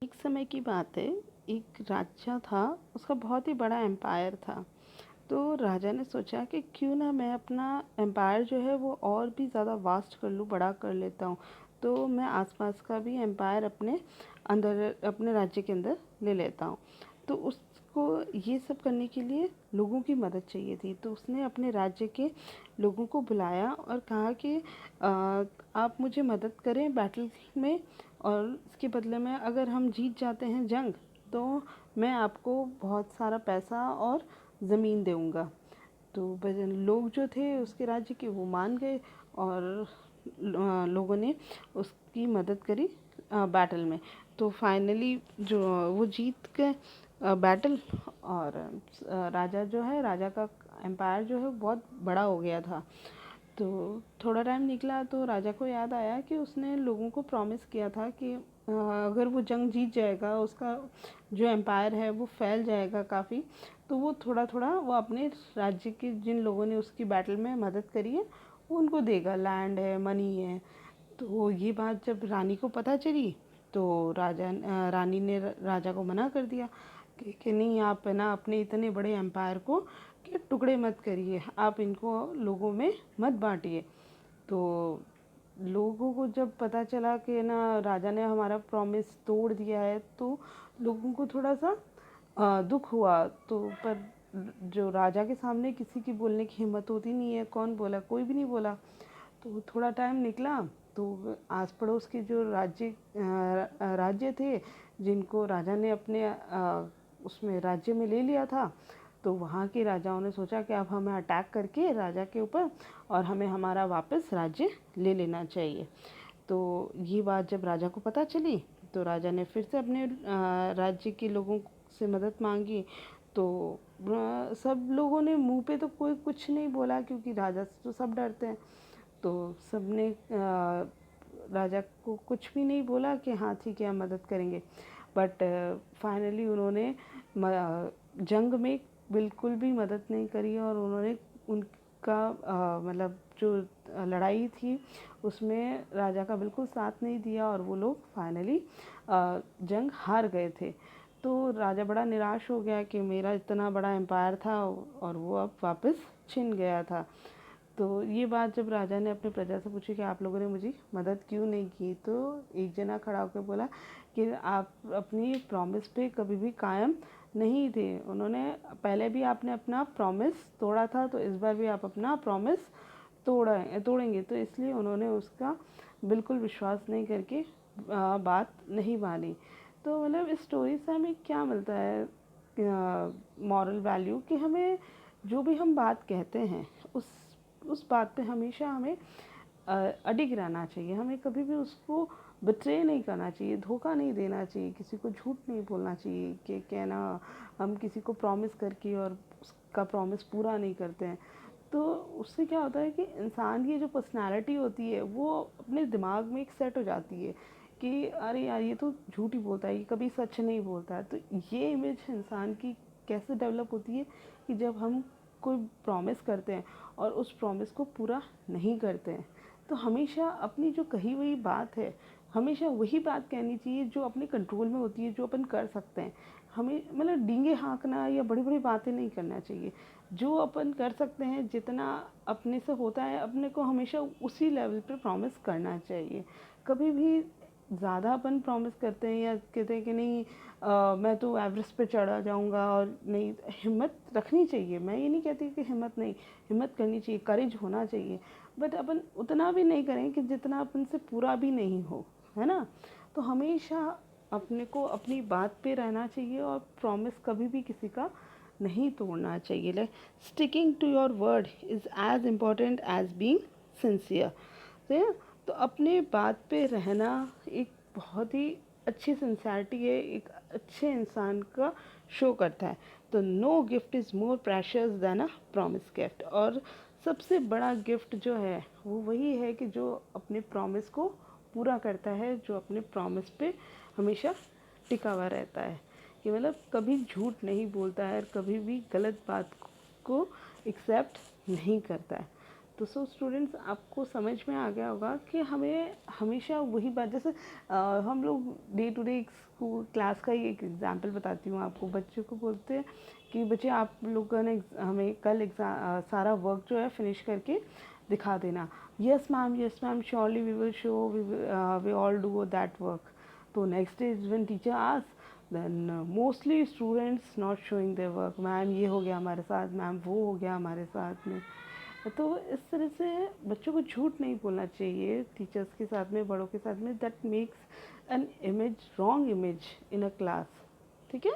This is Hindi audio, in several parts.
एक समय की बात है, एक राजा था, उसका बहुत ही बड़ा एम्पायर था। तो राजा ने सोचा कि क्यों ना मैं अपना एम्पायर जो है वो और भी ज़्यादा वास्ट कर लूँ, बड़ा कर लेता हूँ। तो मैं आसपास का भी एम्पायर अपने राज्य के अंदर ले लेता हूँ। तो उसको ये सब करने के लिए लोगों की मदद चाहिए थी, तो उसने अपने राज्य के लोगों को बुलाया और कहा कि आप मुझे मदद करें बैटल में, और इसके बदले में अगर हम जीत जाते हैं जंग, तो मैं आपको बहुत सारा पैसा और ज़मीन दूँगा। तो लोग जो थे उसके राज्य के, वो मान गए और लोगों ने उसकी मदद करी बैटल में। तो फाइनली जो वो जीत गए बैटल, और राजा का एम्पायर जो है बहुत बड़ा हो गया था। तो थोड़ा टाइम निकला तो राजा को याद आया कि उसने लोगों को प्रॉमिस किया था कि अगर वो जंग जीत जाएगा, उसका जो एम्पायर है वो फैल जाएगा काफ़ी, तो वो थोड़ा थोड़ा वो अपने राज्य के जिन लोगों ने उसकी बैटल में मदद करी है वो उनको देगा, लैंड है, मनी है। तो ये बात जब रानी को पता चली, तो रानी ने राजा को मना कर दिया कि नहीं, आप है ना अपने इतने बड़े एम्पायर को के टुकड़े मत करिए, आप इनको लोगों में मत बांटिए। तो लोगों को जब पता चला कि ना राजा ने हमारा प्रॉमिस तोड़ दिया है, तो लोगों को थोड़ा सा दुख हुआ। तो पर जो राजा के सामने किसी की बोलने की हिम्मत होती नहीं है, कौन बोला, कोई भी नहीं बोला। तो थोड़ा टाइम निकला तो आस पड़ोस के जो राज्य थे, जिनको राजा ने अपने उसमें राज्य में ले लिया था, तो वहाँ के राजाओं ने सोचा कि अब हमें अटैक करके राजा के ऊपर, और हमें हमारा वापस राज्य ले लेना चाहिए। तो ये बात जब राजा को पता चली, तो राजा ने फिर से अपने राज्य के लोगों से मदद मांगी। तो सब लोगों ने मुंह पे तो कोई कुछ नहीं बोला, क्योंकि राजा से तो सब डरते हैं। तो सबने राजा को कुछ भी नहीं बोला कि हाँ ठीक है हम मदद करेंगे। बट फाइनली उन्होंने जंग में बिल्कुल भी मदद नहीं करी, और उन्होंने उनका मतलब जो लड़ाई थी उसमें राजा का बिल्कुल साथ नहीं दिया, और वो लोग फाइनली जंग हार गए थे। तो राजा बड़ा निराश हो गया कि मेरा इतना बड़ा एम्पायर था और वो अब वापस छिन गया था। तो ये बात जब राजा ने अपने प्रजा से पूछी कि आप लोगों ने मुझे मदद क्यों नहीं की, तो एक जना खड़ा होकर बोला कि आप अपनी प्रॉमिस पे कभी भी कायम नहीं थे। उन्होंने पहले भी आपने अपना प्रॉमिस तोड़ा था, तो इस बार भी आप अपना प्रॉमिस तोड़ेंगे। तो इसलिए उन्होंने उसका बिल्कुल विश्वास नहीं करके बात नहीं मानी। तो मतलब इस स्टोरी से हमें क्या मिलता है, मॉरल वैल्यू, कि हमें जो भी हम बात कहते हैं उस बात पे हमेशा हमें अडिग रहना चाहिए। हमें कभी भी उसको बिट्रे नहीं करना चाहिए, धोखा नहीं देना चाहिए, किसी को झूठ नहीं बोलना चाहिए कि कहना हम किसी को प्रॉमिस करके और उसका प्रॉमिस पूरा नहीं करते हैं। तो उससे क्या होता है कि इंसान की जो पर्सनालिटी होती है वो अपने दिमाग में एक सेट हो जाती है कि अरे यार ये तो झूठ ही बोलता है, ये कभी सच नहीं बोलता है। तो ये इमेज इंसान की कैसे डेवलप होती है कि जब हम कोई प्रॉमिस करते हैं और उस प्रॉमिस को पूरा नहीं करते हैं, तो हमेशा अपनी जो कही हुई बात है, हमेशा वही बात कहनी चाहिए जो अपने कंट्रोल में होती है, जो अपन कर सकते हैं। हमें मतलब डींगे हाँकना या बड़ी बड़ी बातें नहीं करना चाहिए। जो अपन कर सकते हैं, जितना अपने से होता है, अपने को हमेशा उसी लेवल पे प्रॉमिस करना चाहिए। कभी भी ज़्यादा अपन प्रॉमिस करते हैं या कहते हैं कि नहीं मैं तो एवरेस्ट पे चढ़ा जाऊंगा, और नहीं, हिम्मत रखनी चाहिए। मैं ये नहीं कहती कि हिम्मत नहीं, हिम्मत करनी चाहिए, करेज होना चाहिए। बट अपन उतना भी नहीं करें कि जितना अपन से पूरा भी नहीं हो, है ना। तो हमेशा अपने को अपनी बात पे रहना चाहिए, और प्रॉमिस कभी भी किसी का नहीं तोड़ना चाहिए। Like sticking to your word is as important as being sincere. तो अपने बात पे रहना एक बहुत ही अच्छी सिंसियरिटी है, एक अच्छे इंसान का शो करता है। तो no gift is more precious than a promise gift. और सबसे बड़ा गिफ्ट जो है वो वही है कि जो अपने प्रॉमिस को पूरा करता है, जो अपने प्रॉमिस पे हमेशा टिका हुआ रहता है, कि मतलब कभी झूठ नहीं बोलता है और कभी भी गलत बात को एक्सेप्ट नहीं करता है। तो स्टूडेंट्स आपको समझ में आ गया होगा कि हमें हमेशा वही बात, जैसे हम लोग day to day school class का ही एक एग्जांपल बताती हूँ आपको। बच्चों को बोलते हैं कि बच्चे आप लोगों ने हमें कल एग्ज़ाम सारा वर्क जो है फिनिश करके दिखा देना। Yes ma'am, surely we will show, we all do that work. तो next day when teacher ask then mostly students not showing their work. Ma'am ये हो गया हमारे साथ, मैम वो हो गया हमारे साथ में। तो इस तरह से बच्चों को झूठ नहीं बोलना चाहिए टीचर्स के साथ में, बड़ों के साथ में। That makes an image, wrong image in a class. ठीक है,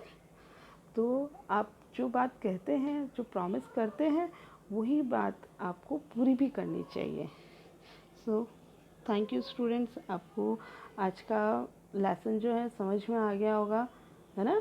तो आप जो बात कहते हैं, जो प्रॉमिस करते हैं, वही बात आपको पूरी भी करनी चाहिए। सो थैंक यू स्टूडेंट्स, आपको आज का लेसन जो है समझ में आ गया होगा, है ना।